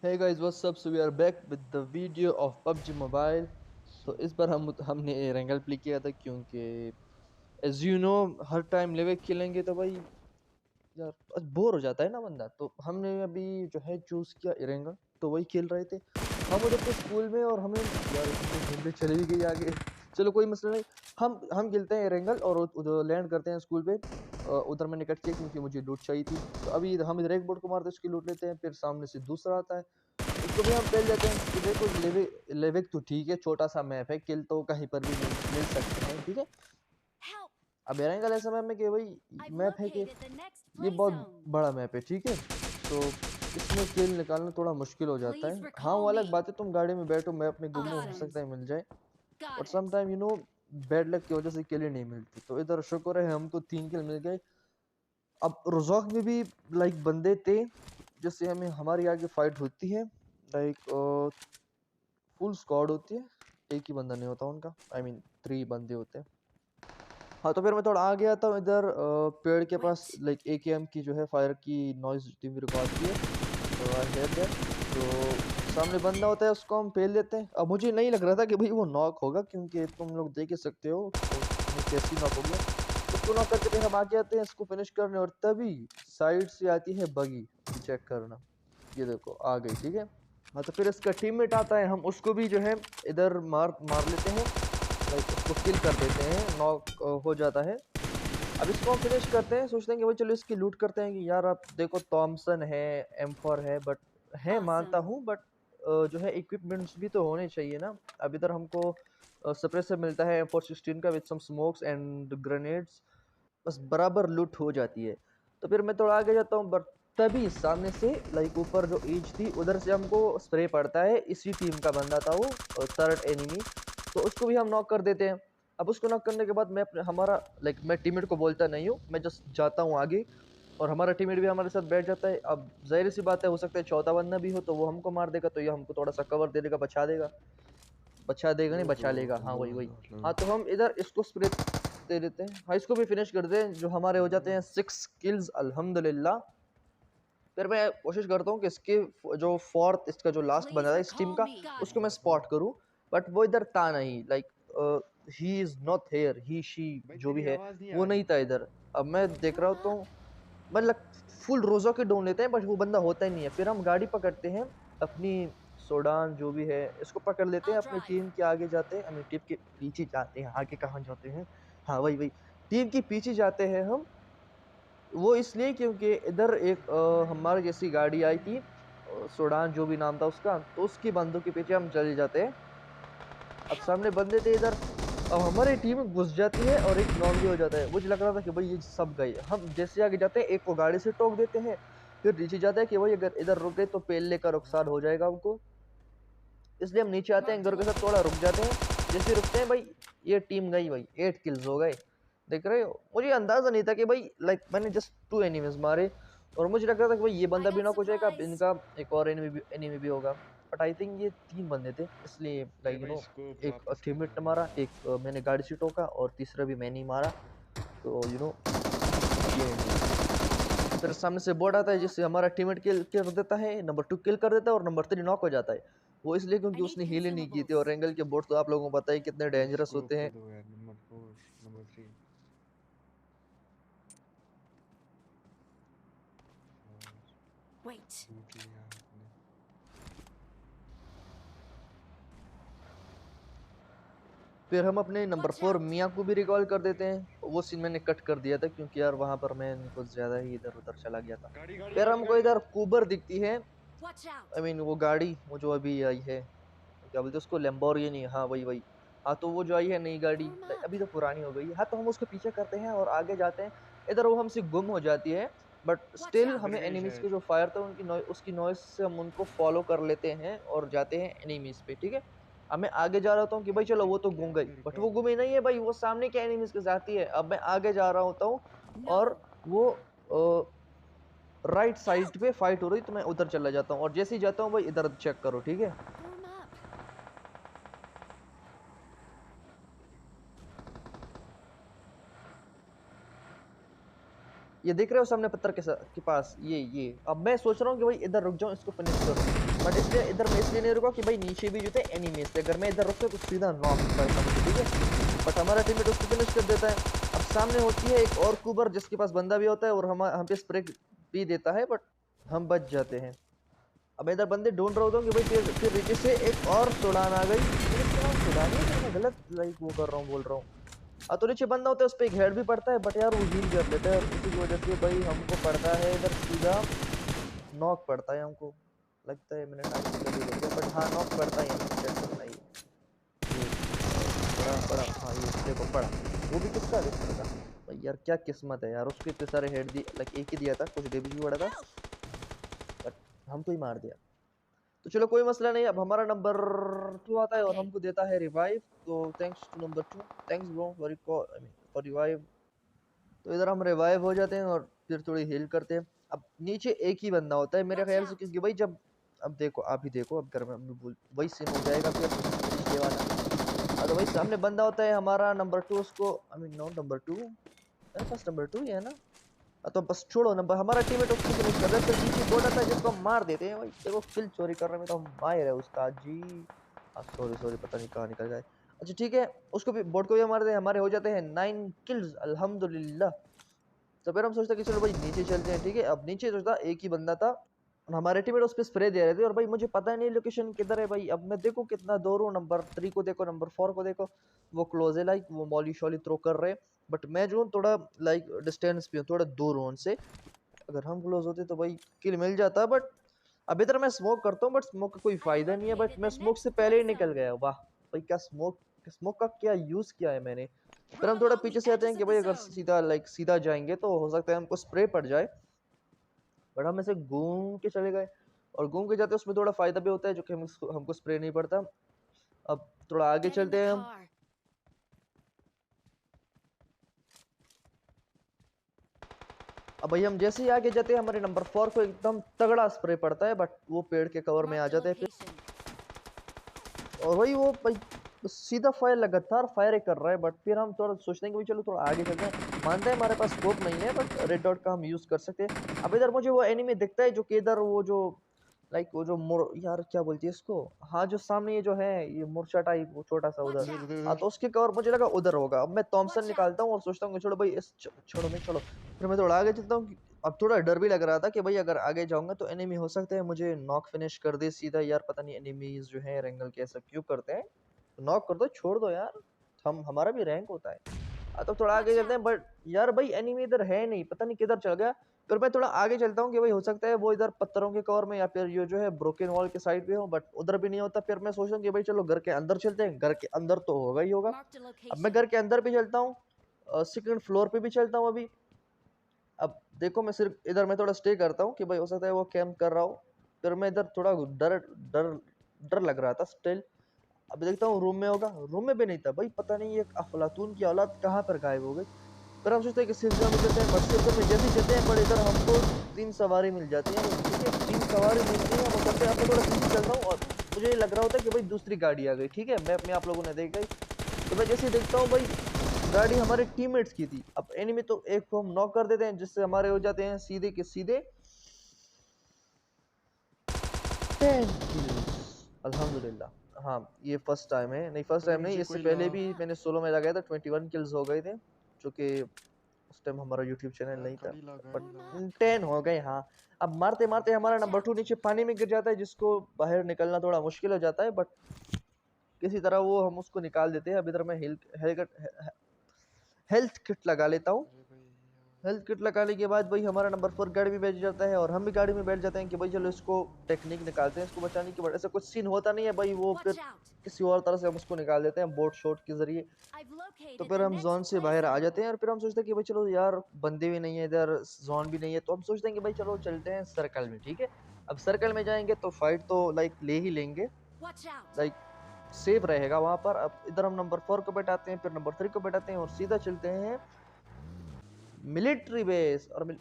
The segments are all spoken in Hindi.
Hey guys, what's up? So we are back with the video of PUBG Mobile. तो इस बार हमने एरेंगल प्ले किया था क्योंकि एज यू नो हर टाइम लेवे खेलेंगे तो भाई यार बोर हो जाता है ना बंदा। तो हमने अभी जो है चूज किया एरेंगल, तो वही खेल रहे थे हम उधर पे स्कूल में। और हमें यार घूमते चले भी गई आगे। चलो कोई मसला नहीं। हम खेलते हैं एरेंगल और उधर लैंड करते हैं स्कूल पे। उधर मैंने कट किया क्योंकि मुझे लूट चाहिए थी। तो अभी हम इधर एक बोर्ड को मारते हैं, उसकी लूट लेते हैं, फिर सामने से दूसरा आता है, उसको भी हम पहल देते हैं कि देखो लेविक तो ठीक है, छोटा सा मैप है, किल तो कहीं पर भी मिल सकते हैं, ठीक है। Help! अब एरेंगल ऐसा मैप में कि भाई I've मैप है कि located the next ये play बहुत zone. बड़ा मैप है, ठीक है। तो इसमें किल निकालना थोड़ा मुश्किल हो जाता Please है। हाँ recall वो अलग me. बात है, तुम गाड़ी में बैठो मैप में घूमो, Got हो it. सकता है मिल जाए, Got but it. Sometime bad luck की वजह से किल ही नहीं मिलती। तो इधर शुक्र है हमको 3 किल मिल गए। अब रोजॉक में भी लाइक बंदे थे जिससे हमें हमारी आगे फाइट होती है। लाइक फुल स्क्वाड होती है, एक ही बंदा नहीं होता उनका, आई मीन 3 बंदे होते हैं। हाँ तो फिर मैं थोड़ा आ गया था इधर पेड़ के पास। Wait. लाइक एकेएम की जो है फायर की नॉइज जितनी भी रिकॉर्ड की है, तो आई हेयर दैट। तो सामने बंदा होता है, उसको हम फेल देते हैं। अब मुझे नहीं लग रहा था कि भाई वो नॉक होगा, क्योंकि तुम लोग देख ही सकते हो वो कैसी नॉक हो गया। उसको नॉक करके फिर हम आगे आते हैं इसको फिनिश करने, और तभी साइड से आती है बगी। चेक करना, ये देखो आ गई, ठीक है। हाँ तो फिर इसका टीममेट आता है, हम उसको भी जो है इधर मार मार लेते हैं, लाइक उसको किल कर देते हैं, नॉक हो जाता है। अब इसको हम फिनिश करते हैं, सोचते हैं कि भाई चलो इसकी लूट करते हैं कि यार आप देखो थॉमसन है, M4 है, बट है मानता Awesome. हूँ, बट जो है इक्विपमेंट्स भी तो होने चाहिए ना। अब इधर हमको सप्रेसर मिलता है M416 का with some smokes and grenades, बस बराबर लूट हो जाती है। तो फिर मैं थोड़ा आगे जाता हूँ, बट तभी सामने से लाइक ऊपर जो एज थी उधर से हमको स्प्रे पड़ता है। इसी टीम का बंदा था वो, थर्ड एनिमी। तो उसको भी हम नॉक कर देते हैं। अब उसको नॉक करने के बाद मैं अपने हमारा लाइक मैं टीममेट को बोलता नहीं हूँ, मैं जस्ट जाता हूँ आगे, और हमारा टीममेट भी हमारे साथ बैठ जाता है। अब जाहिर सी बात है, हो सकता है चौथा बंदा भी हो तो वो हमको मार देगा, तो ये हमको थोड़ा सा कवर दे देगा, बचा देगा, बचा देगा नहीं हेलो बचा ब्रो। लेगा, हाँ हेलो वही वही। Hello hello. हाँ तो हम इधर इसको स्प्रे दे देते हैं, हाँ इसको भी फिनिश कर दें, जो हमारे हो जाते हैं 6 किल्स अल्हम्दुलिल्लाह। फिर मैं कोशिश करता हूँ कि इसके जो फोर्थ, इसका जो लास्ट बंदा Please था इस टीम recall का, me. Got उसको मैं it. स्पॉट करूँ, बट वो इधर था नहीं। Like he is not here, he she भाई जो भी तेरी है आवाज नहीं वो आ नहीं रही। था इधर। अब मैं देख रहा Form होता up. हूँ, मतलब फुल रोजो के ढूंढ लेते हैं, बट वो बंदा होता ही नहीं है। फिर हम गाड़ी पकड़ते हैं अपनी, सोडान जो भी है, इसको पकड़ लेते हैं, I'll अपनी drive. टीम के आगे जाते हैं, अपनी टीम के पीछे जाते हैं। आगे कहाँ जाते हैं, हाँ वही वही, टीम के पीछे जाते हैं हम। वो इसलिए क्योंकि इधर एक हमारी जैसी गाड़ी आई थी, सोडान जो भी नाम था उसका, तो उसकी बंदों के पीछे हम चले जाते हैं। अब Help! सामने बंदे थे इधर, अब हमारी टीम घुस जाती है और एक नॉन भी हो जाता है। मुझे लग रहा था कि भाई ये सब गए। हम जैसे आगे जाते हैं, एक को गाड़ी से टोक देते हैं, फिर नीचे जाता है कि भाई अगर इधर रुक गए तो पेलने का नुकसान हो जाएगा हमको, इसलिए हम नीचे आते हैं, Marked a घर के साथ थोड़ा रुक location. जाते हैं। जैसे रुकते हैं भाई, ये टीम गई भाई, 8 किल्स हो गए। देख रहे हो, मुझे अंदाजा नहीं था कि भाई लाइक मैंने जस्ट 2 एनिमीज मारे, और मुझे लग रहा था कि भाई ये I बंदा भी got नॉक हो जाएगा, अब supplies. इनका एक और एनिमी भी होगा। बट आई थिंक ये 3 बंदे थे, इसलिए अरे लाइक भाई स्कोप एक वापस कर टीममेट दो ने भाई। मारा, एक मैंने गाड़ी से टोका, और तीसरा भी मैंने ही मारा। तो ये फिर सामने से बोर्ड आता है Form जिससे up. हमारा टीममेट किल कर देता है, नंबर 2 किल कर देता है, और नंबर 3 नॉक हो जाता है। वो इसलिए क्योंकि I need उसने हील ही नहीं की थी। consumables. और एंगल के बोर्ड तो आप लोगों को पता है कितने भाई डेंजरस स्कोप होते तो हैं। दो यार, नंबर 4 नंबर 3। और Wait. लूट लिया आपने। फिर हम अपने नंबर Watch 4 out. मियाँ को भी रिकॉल कर देते हैं। वो सीन मैंने कट कर दिया था क्योंकि यार वहां पर मैं कुछ ज्यादा ही इधर उधर चला गया था। गाड़ी गाड़ी फिर गाड़ी हमको गाड़ी। इधर कुबर दिखती है, Watch आई out. मीन वो गाड़ी, वो जो अभी आई है, क्या बोलते हैं उसको, लैम्बोर्गिनी, हाँ वही वही। हाँ तो वो जो आई है नई गाड़ी, Form up. अभी तो पुरानी हो गई है। हाँ तो हम उसको पीछे करते हैं और आगे जाते हैं। इधर वो हमसे गुम हो जाती है, बट Watch स्टिल उधर हमें out. गई एनिमीज के शायद। जो फायर था उनकी उसकी नॉइस से हम उनको फॉलो कर लेते हैं और जाते हैं एनिमीज पे, ठीक है। अब मैं आगे जा रहा होता हूँ कि भाई चलो वो तो क्या गुम हो गई, गया, बट रुको। वो गुमी नहीं है भाई, वो सामने के एनिमीज के साथ ही है। अब मैं आगे जा रहा होता हूँ, और No. वो राइट साइड Help! पे फाइट हो रही, तो मैं उधर चला जाता हूँ, और जैसे ही जाता हूँ भाई इधर चेक करो, ठीक है। Form up. ये देख रहे हो सामने पत्थर के पास ये अब मैं सोच रहा हूँ कि भाई इधर रुक जाऊँ, इसको फिनिश करूँ, बट इसलिए इधर मैं इसलिए नहीं रुका कि भाई नीचे भी जो थे एनिमीज थे, अगर मैं इधर रुकता तो सीधा नॉक करता मुझे, ठीक है। बट हमारा टीममेट उसको फिनिश कर देता है। अब सामने होती है एक और कूबर जिसके पास बंदा भी होता है और हम पे स्प्रे भी देता है, बट हम बच जाते हैं। अब इधर बंदे ढूंढ रहा होता हूँ कि भाई फिर नीचे से एक और सुड़ान आ गई, सुड़ान है, मैं गलत लाइक वो कर रहा हूँ, बोल रहा हूँ। तो नीचे बंदा होता है, उस पर एक हेड भी पड़ता है, बट यार वो हील कर लेता है, और इसी की वजह से भाई हमको पड़ता है इधर सीधा नॉक पड़ता है हमको। लगता है मैंने टाइम से गलती कर दिया, बट हाँ नॉक पड़ता ही है, चेक करना ही ये पड़ा हाँ ये देखो पड़ा। वो भी किसका रिश्ता था भाई, यार क्या किस्मत है यार, उसको इतने सारे हेड दिए, लाइक एक ही दिया था, कुछ डैमेज भी पड़ा था, बट हमको ही मार दिया। तो चलो कोई मसला नहीं, अब हमारा नंबर 2 आता है और हमको देता है रिवाइव। तो thanks to number 2, thanks bro for revive. तो इधर हम रिवाइव हो जाते हैं और फिर थोड़ी हील करते हैं। अब नीचे एक ही बंदा होता है मेरे ख्याल से, क्योंकि भाई जब अब देखो आप ही देखो, अब घर में वही सीन हो जाएगा फिर पिछले वाला। तो भाई सामने बंदा होता है हमारा नंबर 2, उसको आई मीन नो नंबर 2, मेरे पास नंबर 2 ही है ना। तो बस छोड़ो नंबर, हमारा टीममेट उसको फिनिश कर रहा है, फिर पीछे बोर्ड आता है जिसको हम मार देते हैं। भाई देखो किल चोरी करने में तो हम माहिर है उस्ताद जी। सॉरी सॉरी, पता नहीं कहाँ निकल गए। अच्छा ठीक है, उसको भी बोर्ड को भी मार दे, हमारे हो जाते हैं 9 किल्स अल्हम्दुलिल्लाह। तो फिर हम सोचते हैं कि चलो भाई नीचे चलते हैं, ठीक है। अब नीचे जो था एक ही बंदा था और हमारे टीममेट उस पर स्प्रे दे रहे थे, और भाई मुझे पता नहीं लोकेशन किधर है भाई। अब मैं देखो कितना दूर हूँ, नंबर 3 को देखो, नंबर 4 को देखो, वो क्लोज है, लाइक वो मॉली शॉली थ्रो कर रहे हैं, बट मैं जो हूँ थोड़ा लाइक डिस्टेंस पे हूँ, थोड़ा दूर हूँ उनसे। अगर हम क्लोज होते तो भाई किल मिल जाता, बट अब इधर मैं स्मोक करता हूँ, बट स्मोक का कोई I've फायदा नहीं है, बट located मैं the स्मोक से next पहले kill ही निकल zone. गया। वाह भाई, क्या स्मोक, स्मोक का क्या यूज किया है मैंने। फिर Run हम थोड़ा along the पीछे से आते हैं edges कि of भाई the अगर zone. सीधा लाइक सीधा जाएंगे तो हो सकता है हमको स्प्रे पड़ जाए, बट हम ऐसे घूम के चले गए, और घूम के जाते उसमें थोड़ा फायदा भी होता है, जो कि हमको स्प्रे नहीं पड़ता। अब थोड़ा आगे Get in the चलते हैं हम। car. अब भाई हम जैसे ही आगे जाते हैं हमारे नंबर 4 को एकदम तगड़ा स्प्रे पड़ता है, बट वो पेड़ के कवर में आ Marked a जाते हैं फिर। location. और वही वो भाई सीधा फायर लगातार फायर कर रहा है, बट फिर हम थोड़ा सोचते हैं कि भाई चलो थोड़ा आगे चलते हैं। मानते हैं हमारे पास स्कोप नहीं है, बट रेड डॉट का हम यूज कर सकते हैं। अब इधर मुझे वो एनिमी दिखता है जो कि इधर वो जो लाइक वो जो यार क्या बोलती है इसको, हाँ जो सामने ये जो है ये मूर्छा टाइप, वो छोटा सा Watch उधर। इधर इधर out. हाँ इधर तो उसके कवर मुझे लगा उधर होगा। अब मैं थॉमसन Watch निकालता out. हूँ और सोचता हूँ कि छोड़ो भाई इस छोड़ो नहीं छोड़ो, फिर मैं थोड़ा आगे चलता हूँ। अब थोड़ा डर भी लग रहा था कि भाई अगर आगे जाऊंगा तो एनिमी हो सकते हैं मुझे नॉक फिनिश कर दे सीधा। यार पता नहीं एनिमीज जो है रेंगल के ऐसा क्यों करते हैं, नॉक कर दो छोड़ दो यार, हम हमारा भी रैंक होता है। तो थोड़ा आगे Watch चलते हैं, out. बट यार भाई एनिमी इधर है नहीं, पता नहीं किधर चल गया। फिर मैं थोड़ा आगे चलता हूँ कि भाई हो सकता है वो इधर पत्थरों के कवर में या फिर ये जो है ब्रोकन वॉल के साइड पे हो, बट उधर भी नहीं होता। फिर मैं सोचता हूँ कि भाई चलो घर के अंदर चलते हैं, घर के अंदर तो होगा ही होगा। Marked a अब मैं घर location. के अंदर भी चलता हूँ, सेकंड फ्लोर पे भी चलता हूँ अभी। अब देखो मैं सिर्फ इधर मैं थोड़ा स्टे करता हूँ कि भाई हो सकता है वो कैंप कर रहा हो। फिर मैं इधर थोड़ा डर डर डर लग रहा था स्टिल। अब देखता हूँ रूम में होगा, रूम में भी नहीं था भाई, पता नहीं ये अफलातून की औलाद कहाँ पर गायब हो गई। फिर हम सोचते हैं कि सेफ जोन में चलते हैं, बट सेफ जोन में जैसे ही चलते हैं पर इधर हमको 3 सवारी मिल जाती है। ठीक है 3 सवारी मिलती है, हम चलते हैं। अब मैं थोड़ा पीछे चलता हूँ और मुझे ये लग रहा होता है कि भाई दूसरी गाड़ी आ गई। ठीक है मैप में आप लोगों ने देख गई, तो मैं जैसे ही देखता हूँ भाई गाड़ी हमारे टीममेट्स की थी। अब एनिमी तो एक को हम नॉक कर देते हैं, जिससे हमारे हो जाते हैं सीधे के सीधे 10 किल्स अल्हम्दुलिल्लाह। हाँ ये फर्स्ट टाइम है, नहीं फर्स्ट अरे टाइम नहीं, मुझे इससे कोई ला। पहले भी मैंने सोलो में लगाया था, 21 किल्स हो गए थे, जो कि उस टाइम हमारा यूट्यूब चैनल यार नहीं था, गाड़ी ला गाड़ी ला। Warm up. 10 हो गए हाँ। अब मारते मारते हमारा Watch नंबर 2 out. नीचे पानी में गिर जाता है, जिसको बाहर निकलना थोड़ा मुश्किल हो जाता है, बट किसी तरह वो हम उसको निकाल देते हैं। अब इधर मैं हेल्थ किट लगा लेता हूँ। अरे भाई यार। हेल्थ किट लगाने के बाद भाई हमारा नंबर 4 गाड़ी में बैठ जाता है और हम भी गाड़ी में बैठ जाते हैं कि भाई चलो इसको टेक्निक निकालते हैं इसको बचाने की। बट ऐसा कुछ सीन होता नहीं है भाई, वो Watch फिर out. किसी और तरह से हम उसको निकाल देते हैं बोट शॉट के जरिए। I've तो located फिर the हम जोन next से play बाहर आ zone. जाते हैं और फिर हम सोचते हैं कि भाई चलो यार बंदे भी नहीं है इधर, जोन भी नहीं है, तो हम सोचते हैं कि भाई चलो चलते हैं सर्कल में। ठीक है अब सर्कल में जाएंगे तो फाइट तो लाइक ले ही लेंगे, Watch out. लाइक सेफ रहेगा वहां पर। अब इधर हम नंबर 4 को बैठाते हैं, फिर नंबर 3 को बैठाते हैं और सीधा चलते हैं मिलिट्री बेस। और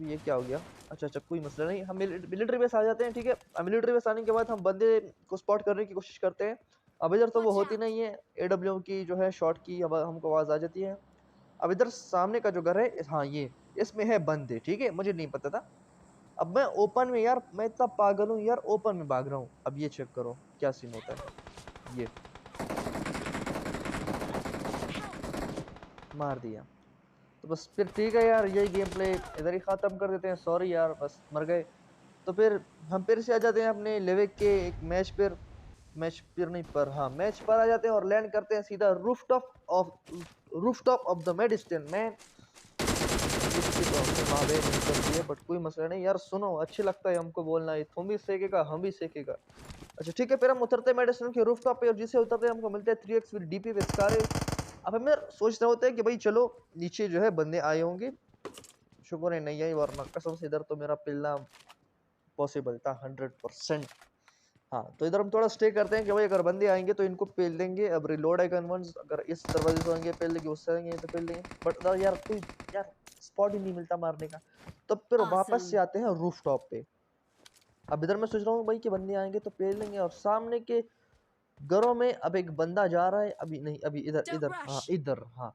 ये क्या हो गया, अच्छा अच्छा कोई मसला नहीं, हम मिलिट्री बेस आ जाते हैं। ठीक है मिलिट्री बेस आने के बाद हम बंदे को स्पॉट करने की कोशिश करते हैं। अब इधर तो वो Watch होती out. नहीं है, एडब्ल्यू की जो है शॉट की हमको आवाज आ जाती है। अब इधर सामने का जो घर है, हाँ ये इसमें है बंदे, ठीक है, मुझे नहीं पता था। अब मैं ओपन में यार, मैं इतना पागल हूँ यार, ओपन में भाग रहा हूँ। अब ये चेक करो क्या सीन होता है। ये मार दिया। तो बस फिर ठीक है यार, यही गेम प्ले इधर ही खत्म कर देते हैं। सॉरी यार, बस मर गए। तो फिर हम फिर से आ जाते हैं अपने लेवे के एक मैच पर। मैच पर नहीं पर हाँ, मैच पर आ जाते हैं और लैंड करते हैं सीधा रूफटॉप ऑफ द मेडिस्टन मैन। इसकी तो हमने महाबे नहीं करती है, बट कोई मसला नहीं यार। सुनो, अच्छे लगता है हमको बोलना है, तुम भी सेकेगा हम भी सेकेगा। अच्छा ठीक है, फिर हम उतरते हैं मेडिसिन के रूफटॉप पे और जिसे उतरते हैं हमको मिलते हैं 3x विद डीपी विद सारे। अब हमें सोच रहे होते हैं कि भाई चलो नीचे जो है बंदे आए होंगे, शुक्र है नहीं आई, वरना कसम से इधर तो मेरा पिलना पॉसिबल था 100%। हाँ, तो इधर हम थोड़ा स्टे करते हैं कि भाई अगर बंदे आएंगे तो इनको पेल देंगे। अब रिलोड है गन, अगर इस दरवाजे से आएंगे पेल देंगे, उससे आएंगे तो पेल देंगे। बट इधर यार कोई यार स्पॉट ही नहीं मिलता मारने का। तो फिर वापस से Awesome. आते हैं रूफ टॉप पे। अब इधर मैं सोच रहा हूँ भाई कि बंदे आएंगे तो पेल देंगे, और सामने के घरों में अब एक बंदा जा रहा है। अभी नहीं, अभी इधर Don't इधर हाँ, rush. इधर हाँ।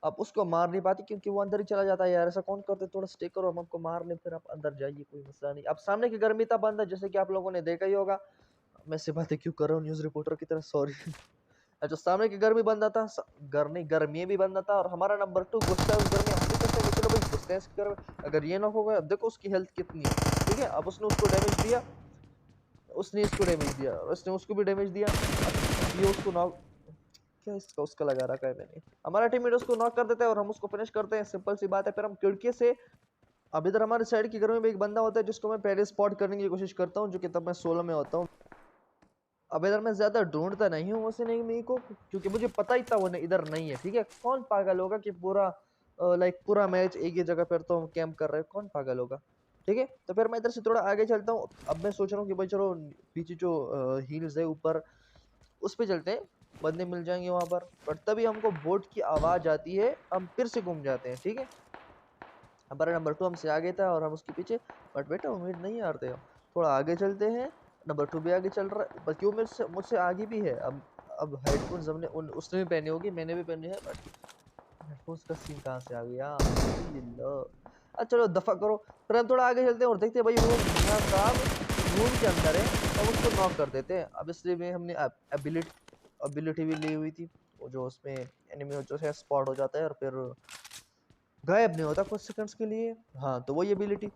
अब उसको मार नहीं पाती क्योंकि वो अंदर ही चला जाता है यार। ऐसा कौन करते, थोड़ा स्टे करो, हम आपको मार ले फिर आप अंदर जाइए, कोई मसला नहीं। अब सामने के घर में था बंदा, जैसे कि आप लोगों ने देखा ही होगा। मैं से बातें क्यों कर रहा हूँ न्यूज़ रिपोर्टर की तरह, सॉरी। अच्छा, सामने के घर में बंदा था, घर नहीं घर में भी बंदा था, और हमारा नंबर 2 घुसता है उस घर में। हम भी कहते हैं कि चलो भाई घुसते हैं इसके घर में। अगर ये नॉक हो गया, अब देखो उसकी हेल्थ कितनी है, ठीक है। अब उसने उसको डैमेज दिया, उसने इसको डैमेज दिया, उसने उसको भी डैमेज दिया। अब ये उसको नॉक, क्या इसका उसका लगा रखा है मैंने। हमारा टीममेट उसको नॉक कर देता है और हम उसको फिनिश करते हैं, सिंपल सी बात है। फिर हम खिड़की से, अब इधर हमारे साइड के घर में भी एक बंदा होता है जिसको मैं पहले स्पॉट करने की कोशिश करता हूँ, जो कि तब मैं 16 में होता हूँ। अब इधर मैं ज्यादा ढूंढता नहीं हूँ उसे, नहीं मेरे को, क्योंकि मुझे पता ही था वो इधर नहीं है, ठीक है। कौन पागल होगा कि पूरा लाइक पूरा मैच एक ही जगह पर तो हम कैंप कर रहे हैं, कौन पागल होगा, ठीक है। तो फिर मैं इधर से थोड़ा आगे चलता हूँ। अब मैं सोच रहा हूँ कि भाई चलो पीछे जो हिल्स है ऊपर, उस पे चलते हैं, बंदे मिल जाएंगे वहां पर। बट तभी हमको बोट की आवाज आती है, हम फिर से घूम जाते हैं, ठीक है। हमारा नंबर 2 हमसे आगे था और हम उसके पीछे। बट बेटा उम्मीद नहीं हारते हम, थोड़ा आगे चलते हैं। नंबर 2 भी आगे चल रहा है, बल्कि वो मुझसे मुझसे आगे भी है। अब हेडफोन्स हमने उसने भी पहनी होगी, मैंने भी पहनी है, बट हेडफोन्स का सीन कहाँ से आ गया। ये लो। अच्छा चलो दफा करो। फिर हम थोड़ा आगे चलते हैं और देखते हैं भाई वो मियां साहब रूम के अंदर है, और उसको नॉक कर देते हैं। अब इसलिए में हमने एबिलिटी एबिलिटी भी ली हुई थी, वो जो उसमें एनिमी जो है स्पॉट हो जाता है और फिर गायब नहीं होता कुछ सेकंड्स के लिए। हाँ, तो वही एबिलिटी।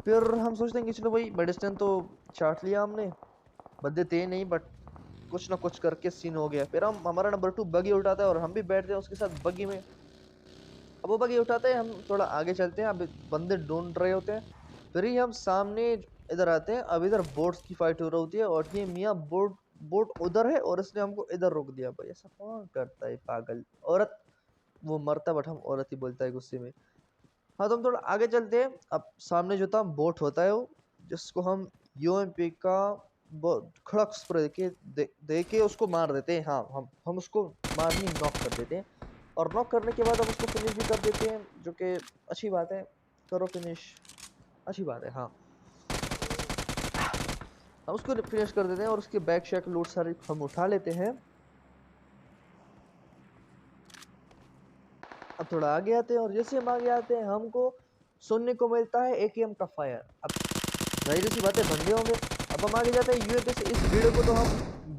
फिर हम सोचते हैं कि चलो भाई मेडिसिन तो चाट लिया हमने, बंदे थे नहीं, बट कुछ ना कुछ करके सीन हो गया। फिर हम हमारा नंबर 2 बगी उठाता है और हम भी बैठते हैं उसके साथ बगी में। अब वो बगी उठाते हैं, हम थोड़ा आगे चलते हैं, अब बंदे ढूंढ रहे होते हैं। फिर ही हम सामने इधर आते हैं। अब इधर बोट्स की फाइट हो रही होती है और ये मियाँ बोट बोट उधर है और इसने हमको इधर रोक दिया। भाई ऐसा कौन करता है पागल औरत, वो मरता बट हम औरत ही बोलता है गुस्से में। हाँ, तो हम थोड़ा आगे चलते हैं। अब सामने जो था बोट होता है वो, जिसको हम यूएमपी का खड़क स्प्रे दे के उसको मार देते हैं। हाँ, हम उसको मारनी नॉक कर देते हैं, और नॉक करने के बाद हम उसको फिनिश भी कर देते हैं, जो कि अच्छी बात है। करो फिनिश, अच्छी बात है। हाँ, हम उसको फिनिश कर देते हैं और उसके बैग शैक लूट सारे हम उठा लेते हैं। अब थोड़ा आगे आते हैं और जैसे हम आगे आते हैं हमको सुनने को मिलता है एकेएम का फायर। अब जाहिर सी बात है बंदे होंगे। अब हम आगे जाते हैं यूएमपी से, इस वीडियो को तो हम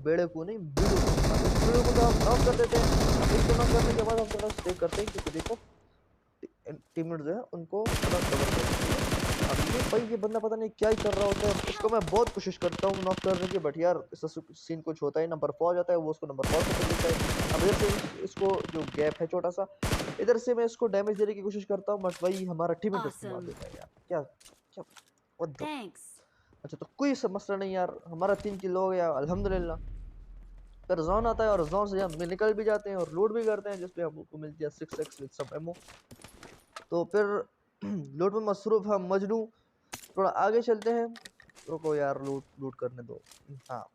बेड़े को नहीं वीडियो को, इस वीडियो को तो हम नॉक कर देते हैं। अब इसको नॉक करने के बाद हम थोड़ा स्टे करते हैं, क्योंकि देखो टीममेट जो है उनको थोड़ा कवर करते हैं। अब ये भाई ये बंदा पता नहीं क्या ही कर रहा होता है, इसको मैं बहुत कोशिश करता हूँ नॉक करने की, बट यार इसका सीन कुछ होता है। नंबर 4 जाता है, वो उसको नंबर 4 से कर देता है। अब इधर से इसको जो गैप है छोटा सा, इधर से मैं इसको डैमेज देने की कोशिश करता हूँ, बट भाई हमारा टीममेट उसको मार Awesome. देता है यार। क्या क्या what the- Thanks. अच्छा, तो कोई मसला नहीं यार, हमारा 3 किल हो गया अल्हम्दुलिल्लाह। फिर जोन आता है और जोन से हम निकल भी जाते हैं और लूट भी करते हैं, जिसपे हमको मिलती है 6x विद सम एमो। तो फिर लूट में मसरूफ हम मजनू। थोड़ा आगे चलते हैं, रुको यार, लूट लूट करने दो। हाँ,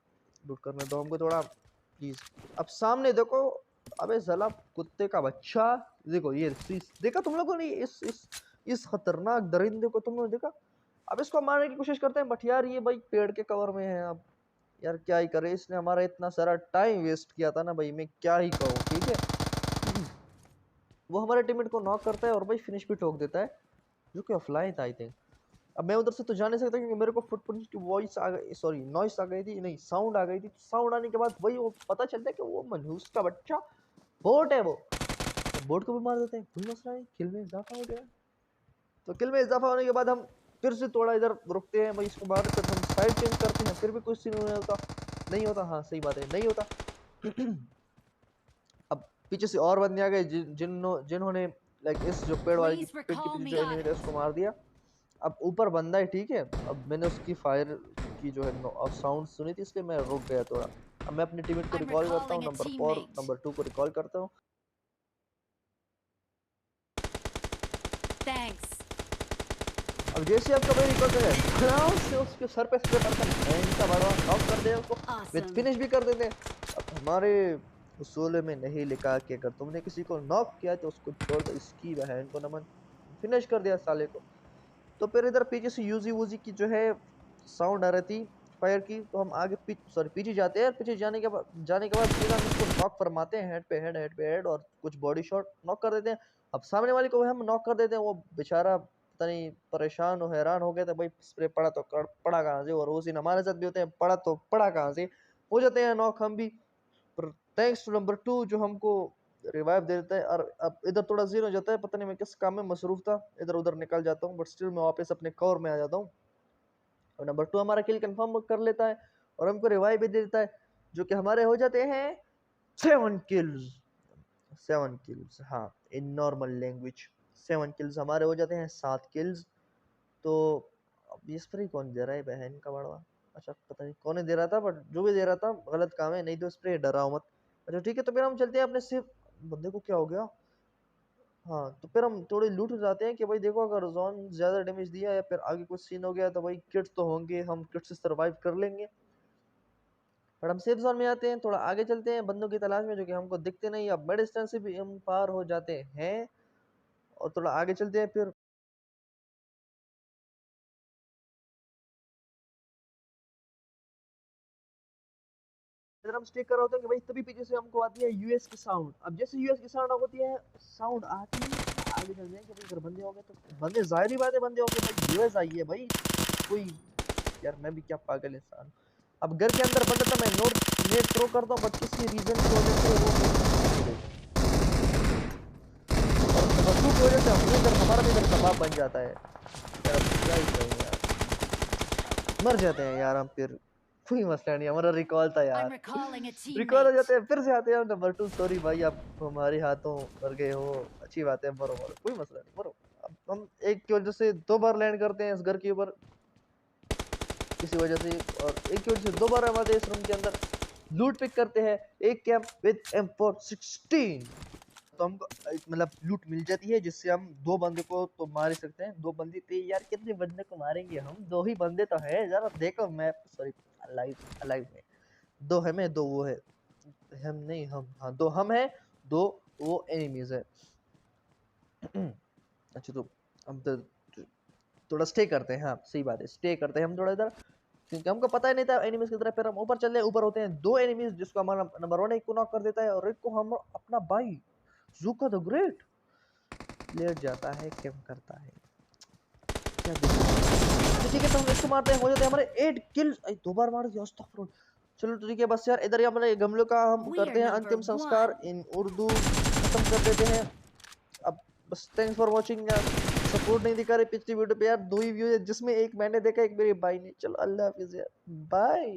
लूट करने दो हमको थोड़ा प्लीज। अब सामने देखो, अबे साला कुत्ते का बच्चा, देखो ये देखा तुम लोगों ने, इस खतरनाक दरिंदे को तुम लोगों ने देखा। अब इसको मारने की कोशिश करते हैं, बट यार ये भाई पेड़ के कवर में है। अब यार क्या ही करे, इसने हमारा इतना सारा टाइम वेस्ट किया था ना भाई, मैं क्या ही कहूँ, ठीक है। वो हमारे टीममेट को नॉक करता है और भाई फिनिश भी ठोक देता है, जो कि ऑफलाइन था आई थिंक। अब मैं उधर से तो जा नहीं सकता क्योंकि मेरे को फुटप्रिंट की वॉइस आ गई, सॉरी नॉइस आ गई थी, नहीं साउंड आ गई थी। साउंड आने के बाद वही वो पता चलता है कि वो मनहूस का बच्चा बोट है, वो तो बोट को भी मार देते हैं, कोई मसला नहीं, किल में इजाफा हो गया। तो किल में इजाफा होने के बाद हम फिर से थोड़ा इधर रुकते हैं भाई, इसको मार कर हम साइड चेंज करते हैं, फिर भी कुछ सीन नहीं होता, नहीं होता, हाँ सही बात है नहीं होता। अब पीछे से और बंदे आ गए जिन्होंने लाइक इस जो पेड़ वाले की Please पेड़ के recall पीछे me, जो एनिमी है उसको मार दिया। अब ऊपर बंदा है ठीक है, अब मैंने उसकी फायर की जो है साउंड सुनी थी इसलिए मैं रुक गया थोड़ा। अब मैं अपने टीममेट को I'm रिकॉल करता हूँ, recalling a number 4 teammate. Number 2 को रिकॉल करता हूँ। Thanks. अब जैसे आपका भाई रिकॉल करेगा उससे उसके सर पे स्प्रे पड़ता है, इनका बड़ा नॉक कर दे उसको, विद Awesome. फिनिश भी कर देते हैं। अब हमारे उसूल में नहीं लिखा कि अगर तुमने किसी को नॉक किया तो उसको छोड़ दो, इसकी बहन को नमन, फिनिश कर दिया साले को। तो फिर इधर पीछे से यूजी वूजी की जो है साउंड आ रही थी फायर की, तो हम आगे पीछे जाते हैं, पीछे जाने के बाद सीधा हम उसको नॉक फरमाते हैं, हेड पे हेड और कुछ बॉडी शॉट नॉक कर देते हैं। अब सामने वाले को भी हम नॉक कर देते हैं, वो बेचारा पता नहीं परेशान और हैरान हो गया था भाई, स्प्रे पड़ा तो पड़ा कहाँ से, और वो सीन हमारे साथ भी होते हैं, पड़ा तो पड़ा कहाँ से, हो जाते हैं नॉक हम भी। पर थैंक्स टू नंबर 2 जो हमको रिवाइव दे देता है। और अब इधर थोड़ा जीरो हो जाता है, पता नहीं मैं किस काम में मसरूफ था, इधर उधर निकल जाता हूँ, बट स्टिल मैं वापस अपने कोर में आ जाता हूँ। और नंबर 2 हमारा किल कंफर्म कर लेता है और हमको रिवाइव भी दे देता है, जो कि हमारे हो जाते हैं 7 किल्स। 7 किल्स, हाँ इन नॉर्मल लैंग्वेज 7 किल्स हमारे हो जाते हैं, 7 किल्स। तो अब ये स्प्रे कौन दे रहा है बहन का बड़वा, अच्छा पता नहीं कौन दे रहा था, बट जो भी दे रहा था गलत काम है, नहीं तो स्प्रे डराओ मत। अच्छा ठीक है, तो फिर हम चलते हैं अपने सिर्फ, बंदे को क्या हो गया, हाँ तो फिर हम थोड़े लूट जाते हैं कि भाई देखो अगर जोन ज्यादा डैमेज दिया या फिर आगे कुछ सीन हो गया तो भाई किट्स तो होंगे, हम किट्स से सर्वाइव कर लेंगे। पर हम सेफ जोन में आते हैं, थोड़ा आगे चलते हैं बंदों की तलाश में जो कि हमको दिखते नहीं, अब मिड डिस्टेंस से भी हम पार हो जाते हैं और थोड़ा आगे चलते हैं। फिर इधर हम स्टिक कर रहे होते हैं कि भाई तभी पीछे से हमको आती है यूएस की साउंड। अब जैसे यूएस की साउंड होती है, साउंड आती है, आगे चलते हैं कि भाई अगर बंदे होंगे तो बंदे, जाहिर ही बात है बंदे होंगे भाई, यूएस आई है भाई कोई, यार मैं भी क्या पागल इंसान। अब घर के अंदर बंदा था, मैं नेट थ्रो करता हूँ बट किसी रीजन की वजह से वो और वस्तु की वजह से अपने घर, हमारा भी घर कबाब बन जाता है यार, अब क्या ही कहें यार, मर जाते हैं यार हम फिर, कोई मसला नहीं, हमारा रिकॉल था I'm यार, recalling a रिकॉल हो teammate. जाते हैं, फिर से आते हैं नंबर 2, सॉरी भाई आप हमारे हाथों मर गए हो, अच्छी बात है, मरो मरो कोई मसला नहीं, मरो। अब हम एक की वजह से 2 बार लैंड करते हैं इस घर के ऊपर किसी वजह से, और एक की वजह से 2 बार हमारे इस रूम के अंदर लूट पिक करते हैं, एक कैंप विद M416, तो हमको मतलब लूट मिल जाती है जिससे हम 2 बंदे को तो मार ही सकते हैं। 2 बंदे थे यार, कितने बंदे को मारेंगे हम, 2 ही बंदे तो है, जरा देखो मैप, सॉरी लाइव लाइव में 2 हमें 2 वो है, हम नहीं हम, हाँ 2 हम हैं, 2 वो एनिमीज है। अच्छा तो हम तो थोड़ा स्टे करते हैं, हाँ सही बात है, स्टे करते हैं हम थोड़ा इधर, क्योंकि हमको पता ही नहीं था एनिमीज की तरफ। फिर हम ऊपर चले, ऊपर होते हैं 2 एनिमीज जिसको हमारा नंबर 1 एक को नॉक कर देता है और एक को हम अपना भाई ज़ूका द ग्रेट लेट जाता है, कैम करता है, क्या तो ठीक है, तो हम इसको मारते हैं, हो जाते हैं हमारे 8 किल्स। 2 बार मार दिया, अस्तगफुरुल्लाह। चलो तो ठीक है बस यार, इधर ही हमारे गमलों का हम We are करते हैं number अंतिम संस्कार 1. इन उर्दू, खत्म कर देते हैं। अब बस थैंक्स फॉर वाचिंग यार, सपोर्ट नहीं दिखा रहे पिछली वीडियो पे यार, 2 ही व्यू है जिसमें एक मैंने देखा एक मेरे भाई ने। चलो अल्लाह हाफिज़ यार, बाय।